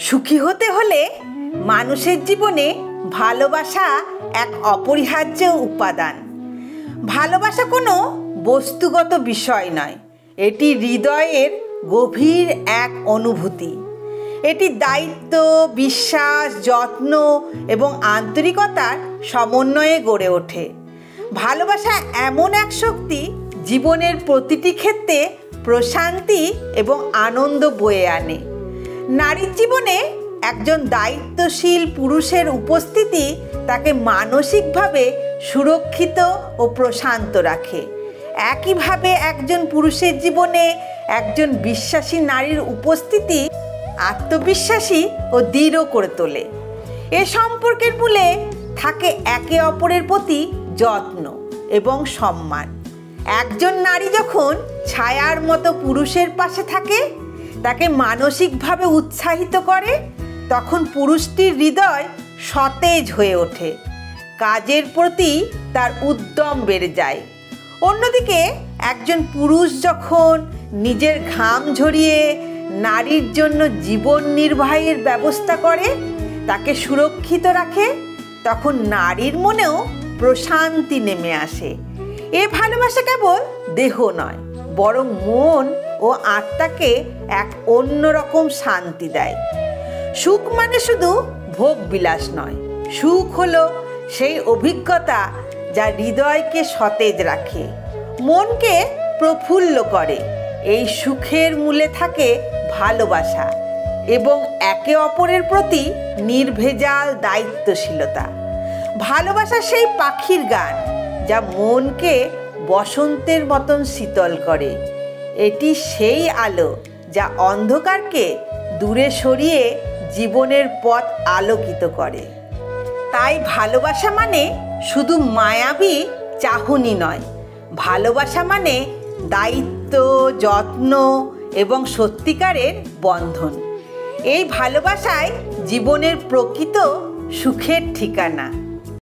সুখী হতে হলে মানুষের জীবনে ভালোবাসা এক অপরিহার্য উপাদান। ভালোবাসা কোনো বস্তুগত বিষয় নয়, এটি হৃদয়ের গভীর এক অনুভূতি। এটি দায়িত্ব, বিশ্বাস, যত্ন এবং আন্তরিকতার সমন্বয়ে গড়ে ওঠে। ভালোবাসা এমন এক শক্তি জীবনের প্রতিটি ক্ষেত্রে প্রশান্তি এবং আনন্দ বয়ে আনে। নারীর জীবনে একজন দায়িত্বশীল পুরুষের উপস্থিতি তাকে মানসিকভাবে সুরক্ষিত ও প্রশান্ত রাখে। একইভাবে একজন পুরুষের জীবনে একজন বিশ্বাসী নারীর উপস্থিতি আত্মবিশ্বাসী ও দৃঢ় করে তোলে। এ সম্পর্কের মূলে থাকে একে অপরের প্রতি যত্ন এবং সম্মান। একজন নারী যখন ছায়ার মতো পুরুষের পাশে থাকে, তাকে মানসিকভাবে উৎসাহিত করে, তখন পুরুষটির হৃদয় সতেজ হয়ে ওঠে, কাজের প্রতি তার উদ্যম বেড়ে যায়। অন্যদিকে একজন পুরুষ যখন নিজের ঘাম ঝরিয়ে নারীর জন্য জীবন নির্বাহের ব্যবস্থা করে, তাকে সুরক্ষিত রাখে, তখন নারীর মনেও প্রশান্তি নেমে আসে। এ ভালোবাসা কেবল দেহ নয়, বরং মন ও আত্মাকে এক অন্যরকম শান্তি দেয়। সুখ মানে শুধু ভোগ বিলাস নয়, সুখ হলো সেই অভিজ্ঞতা যা হৃদয়কে সতেজ রাখে, মনকে প্রফুল্ল করে। এই সুখের মূলে থাকে ভালোবাসা এবং একে অপরের প্রতি নির্ভেজাল দায়িত্বশীলতা। ভালোবাসা সেই পাখির গান যা মনকে বসন্তের মতন শীতল করে। এটি সেই আলো যা অন্ধকারকে দূরে সরিয়ে জীবনের পথ আলোকিত করে। তাই ভালোবাসা মানে শুধু মায়াবী চাহনি নয়, ভালোবাসা মানে দায়িত্ব, যত্ন এবং সত্যিকারের বন্ধন। এই ভালোবাসায় জীবনের প্রকৃত সুখের ঠিকানা।